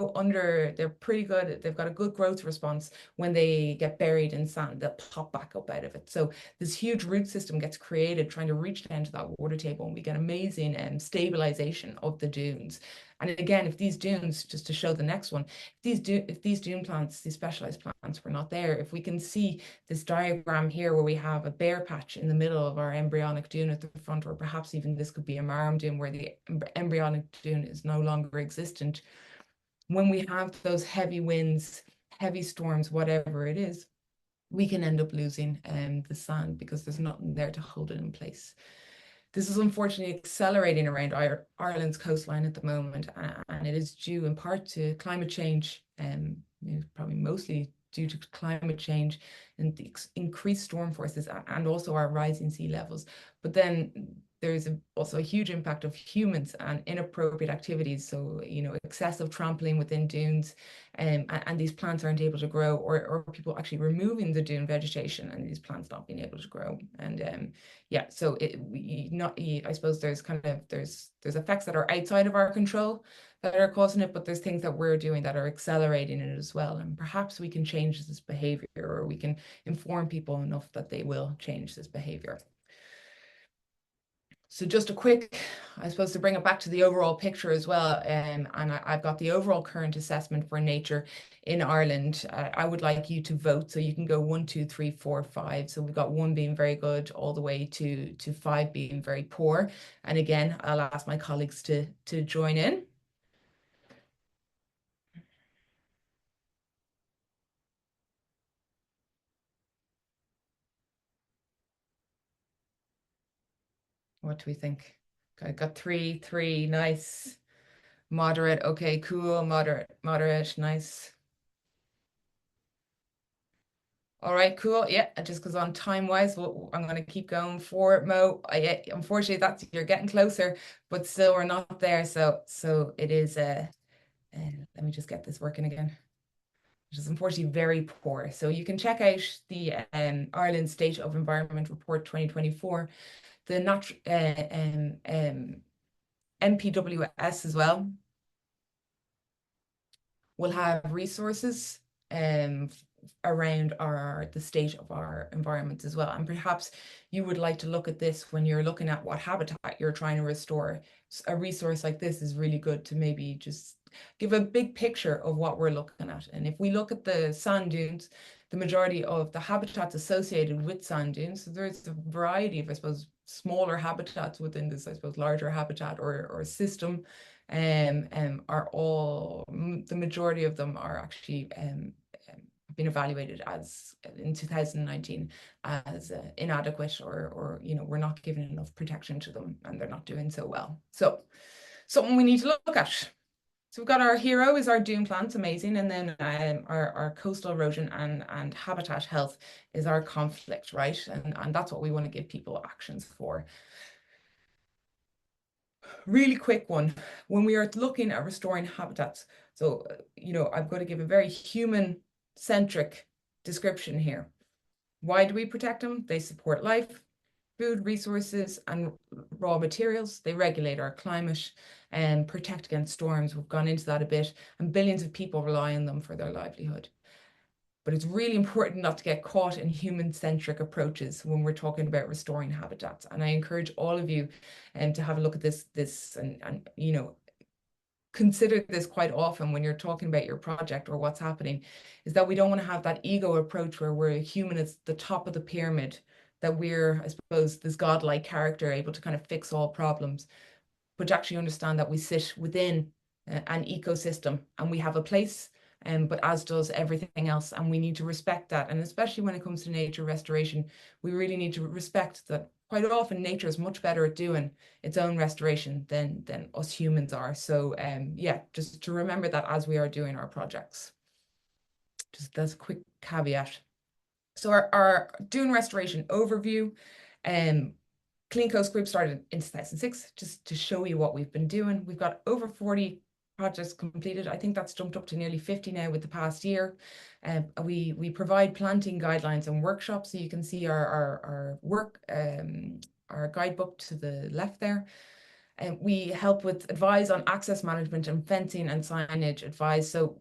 F: they're pretty good. They've got a good growth response when they get buried in sand. They'll pop back up out of it. So this huge root system gets created trying to reach down to that water table, and we get amazing stabilization of the dunes. And again, if these dunes, just to show the next one, if these dune plants, these specialized plants were not there, if we can see this diagram here where we have a bare patch in the middle of our embryonic dune at the front, or perhaps even this could be a marram dune where the embryonic dune is no longer existent. When we have those heavy winds, heavy storms, whatever it is, we can end up losing the sand because there's nothing there to hold it in place. This is unfortunately accelerating around Ireland's coastline at the moment, and it is due in part to climate change, probably mostly due to climate change and the increased storm forces and also our rising sea levels. But then there's also a huge impact of humans and inappropriate activities. So, you know, excessive trampling within dunes, and these plants aren't able to grow, or people actually removing the dune vegetation and these plants not being able to grow. And yeah, so I suppose there's effects that are outside of our control that are causing it, but there's things that we're doing that are accelerating it as well. And perhaps we can change this behavior, or we can inform people enough that they will change this behavior. So just a quick, I suppose, to bring it back to the overall picture as well, and I've got the overall current assessment for nature in Ireland. I would like you to vote, so you can go 1, 2, 3, 4, 5. So we've got 1 being very good, all the way to 5 being very poor. And again, I'll ask my colleagues to join in. What do we think? I got 3, 3, nice. Moderate, okay, cool, moderate, nice. All right, cool. Yeah, just because on time-wise, I'm going to keep going for it, Mo. Yeah, unfortunately, you're getting closer, but still we're not there. So it is. Let me just get this working again. Which is unfortunately very poor. So you can check out the Ireland State of Environment Report 2024, the NPWS as well will have resources around the state of our environment as well. And perhaps you would like to look at this when you're looking at what habitat you're trying to restore. A resource like this is really good to maybe just give a big picture of what we're looking at. And if we look at the sand dunes, the majority of the habitats associated with sand dunes, so there's a variety of, I suppose, smaller habitats within this, I suppose, larger habitat or system, are all, the majority of them are actually been evaluated as in 2019 as inadequate, or we're not giving enough protection to them and they're not doing so well. So something we need to look at. So we've got our hero is our dune plants, amazing, and then our coastal erosion and habitat health is our conflict, right? And that's what we want to give people actions for. Really quick one, when we are looking at restoring habitats, so I've got to give a very human-centric description here. Why do we protect them? They support life, food, resources, and raw materials. They regulate our climate and protect against storms. We've gone into that a bit, and billions of people rely on them for their livelihood. But it's really important not to get caught in human-centric approaches when we're talking about restoring habitats. And I encourage all of you to have a look at this and consider this quite often when you're talking about your project or what's happening, is that we don't want to have that ego approach where we're a human at the top of the pyramid, that we're, I suppose, this godlike character able to kind of fix all problems, but to actually understand that we sit within an ecosystem and we have a place, but as does everything else, and we need to respect that. And especially when it comes to nature restoration, we really need to respect that quite often nature is much better at doing its own restoration than us humans are. So yeah, just to remember that as we are doing our projects. Just that's a quick caveat. So our dune restoration overview, Clean Coast Group started in 2006, just to show you what we've been doing. We've got over 40 projects completed. I think that's jumped up to nearly 50 now with the past year. We provide planting guidelines and workshops, so you can see our work, our guidebook to the left there. And we help with advice on access management and fencing and signage advice. So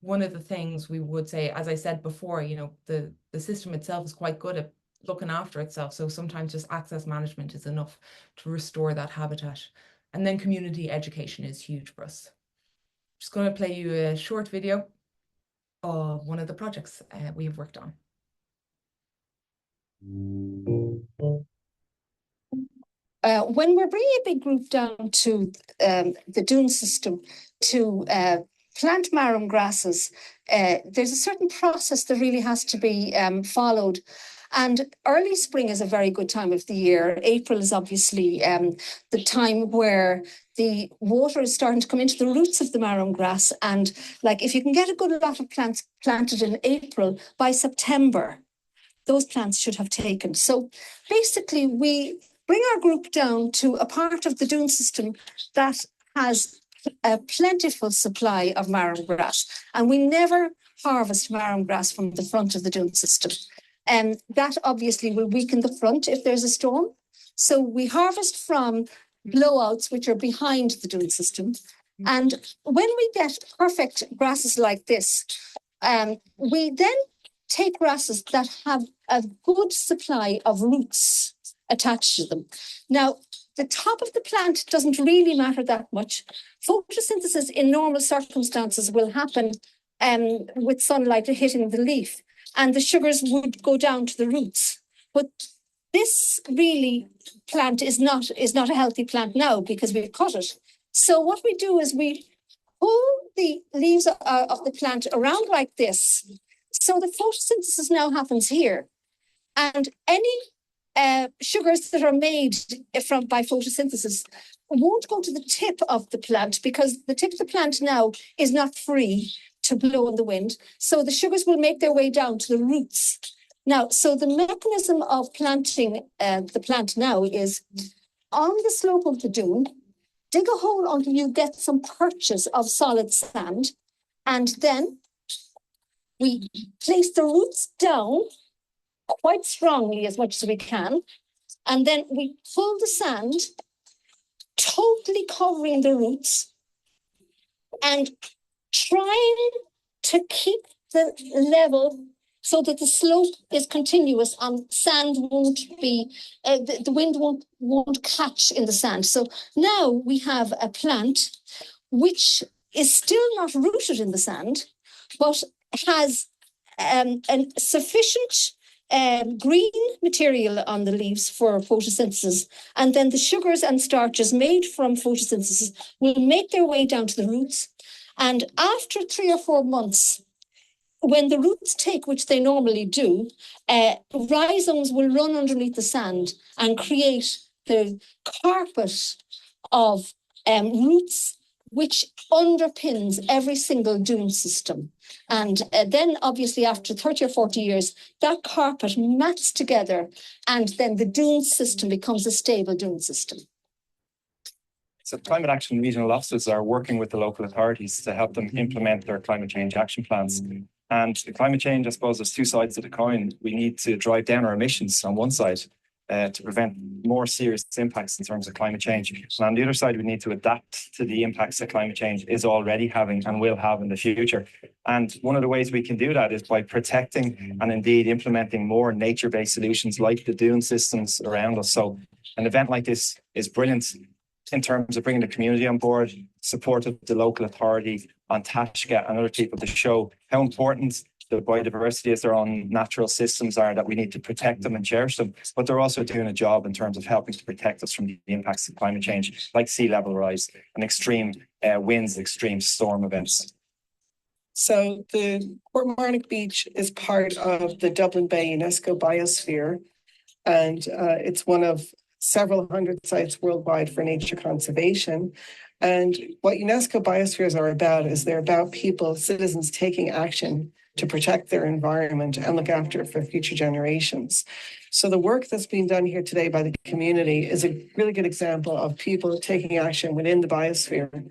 F: one of the things we would say, as I said before, the system itself is quite good at looking after itself. So sometimes just access management is enough to restore that habitat. And then community education is huge for us. Just going to play you a short video of one of the projects we have worked on.
G: When we're bringing a big group down to the dune system to plant marram grasses, there's a certain process that really has to be followed. And early spring is a very good time of the year. April is obviously the time where the water is starting to come into the roots of the marram grass. And like, if you can get a good lot of plants planted in April, by September, those plants should have taken. So basically, we bring our group down to a part of the dune system that has a plentiful supply of marram grass. And we never harvest marram grass from the front of the dune system. And that obviously will weaken the front if there's a storm. So we harvest from blowouts, which are behind the dune system. And when we get perfect grasses like this, we then take grasses that have a good supply of roots attached to them. Now, the top of the plant doesn't really matter that much. Photosynthesis in normal circumstances will happen with sunlight hitting the leaf, and the sugars would go down to the roots. But this really plant is not a healthy plant now because we've cut it. So what we do is we pull the leaves of the plant around like this. So the photosynthesis now happens here. And any sugars that are made by photosynthesis won't go to the tip of the plant because the tip of the plant now is not free to blow in the wind. So the sugars will make their way down to the roots. Now, so the mechanism of planting the plant now is on the slope of the dune, dig a hole until you get some perches of solid sand, and then we place the roots down quite strongly as much as we can, and then we pull the sand, totally covering the roots, and trying to keep the level so that the slope is continuous and sand won't be, the wind won't catch in the sand. So now we have a plant which is still not rooted in the sand, but has a sufficient green material on the leaves for photosynthesis. And then the sugars and starches made from photosynthesis will make their way down to the roots. And after 3 or 4 months, when the roots take, which they normally do, rhizomes will run underneath the sand and create the carpet of roots which underpins every single dune system. And then obviously after 30 or 40 years, that carpet mats together and then the dune system becomes a stable dune system.
H: So climate action regional offices are working with the local authorities to help them implement their climate change action plans. And the climate change, I suppose, there's two sides of the coin. We need to drive down our emissions on one side to prevent more serious impacts in terms of climate change. And on the other side, we need to adapt to the impacts that climate change is already having and will have in the future. And one of the ways we can do that is by protecting and indeed implementing more nature-based solutions like the dune systems around us. So an event like this is brilliant in terms of bringing the community on board, support of the local authority, An Taisce and other people to show how important the biodiversity is, their own natural systems are, that we need to protect them and cherish them. But they're also doing a job in terms of helping to protect us from the impacts of climate change, like sea level rise and extreme winds, extreme storm events.
I: So the Portmarnock Beach is part of the Dublin Bay UNESCO biosphere, and it's one of several hundred sites worldwide for nature conservation. And what UNESCO biospheres are about is they're about people, citizens taking action to protect their environment and look after it for future generations. So the work that's being done here today by the community is a really good example of people taking action within the biosphere.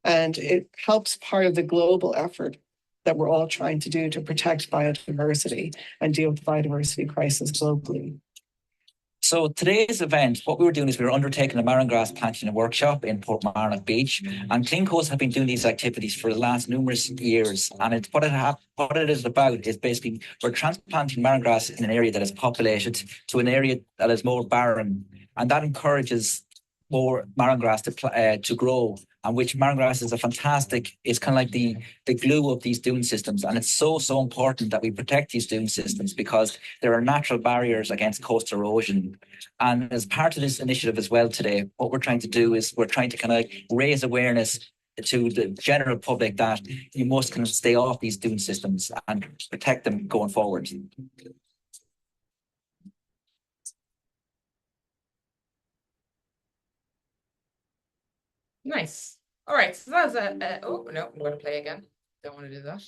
I: And it helps part of the global effort that we're all trying to do to protect biodiversity and deal with the biodiversity crisis globally.
J: So today's event, what we were doing is we were undertaking a marron grass planting workshop in Portmarnock Beach, and Clean Coast have been doing these activities for the last numerous years. And what it is about is basically we're transplanting marron grass in an area that is populated to an area that is more barren, and that encourages more marron grass to grow. And which marron grass is it's kind of like the glue of these dune systems. And it's so important that we protect these dune systems because there are natural barriers against coastal erosion. And as part of this initiative as well today, what we're trying to do is we're trying to kind of raise awareness to the general public that you must kind of stay off these dune systems and protect them going forward.
F: Nice. All right, so that was oh no, I'm going to play again. Don't want to do that.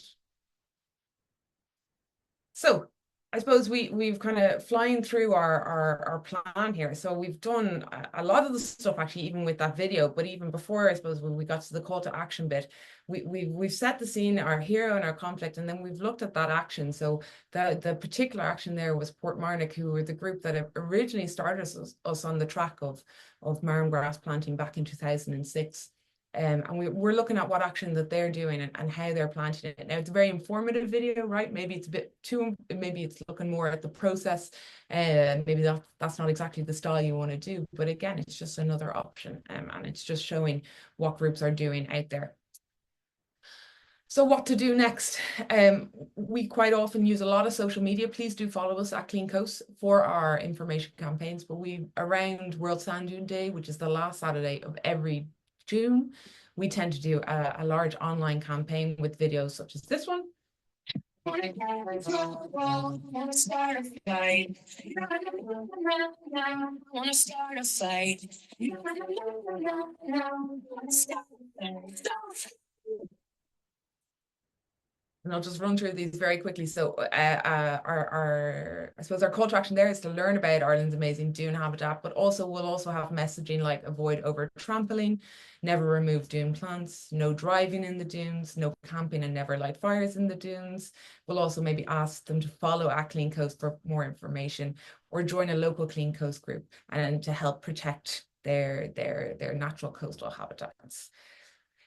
F: So I suppose we've kind of flying through our plan here. So we've done a lot of the stuff actually, even with that video, but even before, I suppose, when we got to the call to action bit, we've set the scene, our hero and our conflict, and then we've looked at that action. So the particular action there was Portmarnock, who were the group that originally started us on the track of marron grass planting back in 2006. And we're looking at what action that they're doing and how they're planting it. Now, it's a very informative video, right? Maybe it's a bit too, maybe it's looking more at the process, and maybe that's not exactly the style you want to do. But again, it's just another option, and it's just showing what groups are doing out there. So what to do next? We quite often use a lot of social media. Please do follow us at Clean Coast for our information campaigns. But around World Sand Dune Day, which is the last Saturday of every June, we tend to do a large online campaign with videos such as this one. And I'll just run through these very quickly. So I suppose our call to action there is to learn about Ireland's amazing dune habitat, but we'll also have messaging like avoid over trampling, never remove dune plants, no driving in the dunes, no camping and never light fires in the dunes. We'll also maybe ask them to follow at Clean Coast for more information or join a local Clean Coast group and to help protect their natural coastal habitats.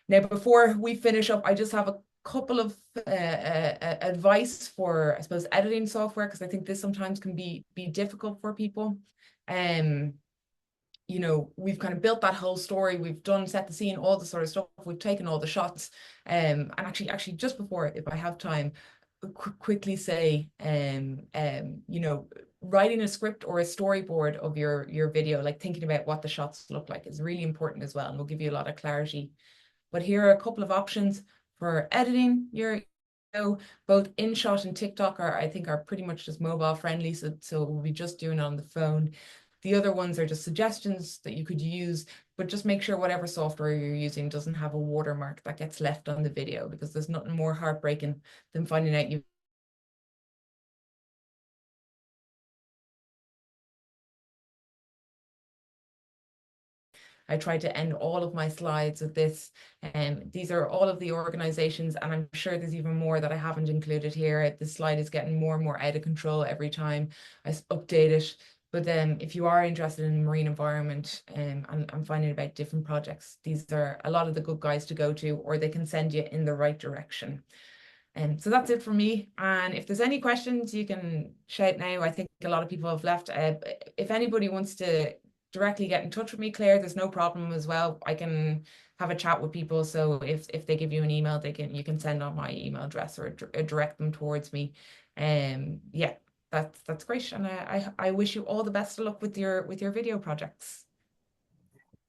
F: Now, before we finish up, I just have a couple of advice for, I suppose, editing software, because I think this sometimes can be difficult for people. You know, we've kind of built that whole story. We've set the scene, all the sort of stuff. We've taken all the shots. And actually, just before, if I have time, quickly say, you know, writing a script or a storyboard of your video, like thinking about what the shots look like, is really important as well, and will give you a lot of clarity. But here are a couple of options for editing your video. Both InShot and TikTok I think are pretty much just mobile friendly, so we'll be just doing it on the phone. The other ones are just suggestions that you could use, but just make sure whatever software you're using doesn't have a watermark that gets left on the video, because there's nothing more heartbreaking than finding out you I tried to end all of my slides with this. These are all of the organizations, and I'm sure there's even more that I haven't included here. This slide is getting more and more out of control every time I update it. But if you are interested in marine environment and finding about different projects, these are a lot of the good guys to go to, or they can send you in the right direction. So that's it for me. And if there's any questions, you can shout now. I think a lot of people have left. If anybody wants to directly get in touch with me, Claire, there's no problem as well. I can have a chat with people. So if they give you an email, you can send on my email address or direct them towards me. Yeah, that's great. And I wish you all the best of luck with your video projects.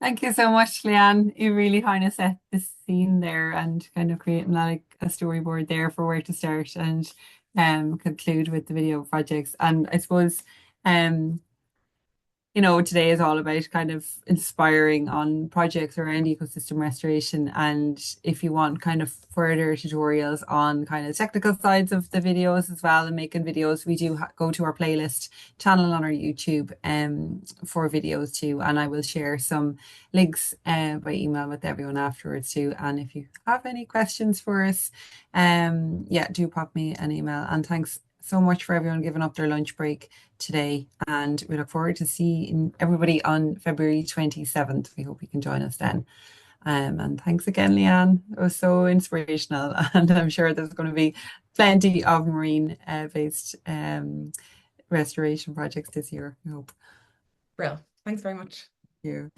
A: Thank you so much, Liane. You really kind of set the scene there and kind of creating like a storyboard there for where to start and conclude with the video projects. And I suppose you know, today is all about kind of inspiring on projects around ecosystem restoration. And if you want kind of further tutorials on kind of technical sides of the videos as well and making videos, we do go to our playlist channel on our YouTube for videos too. And I will share some links by email with everyone afterwards too. And if you have any questions for us, yeah, do pop me an email. And thanks so much for everyone giving up their lunch break today, and we look forward to seeing everybody on February 27th. We hope you can join us then. And thanks again, Liane. It was so inspirational, and I'm sure there's going to be plenty of marine based restoration projects this year, I hope.
F: Brill. Thanks very much.
A: Thank you.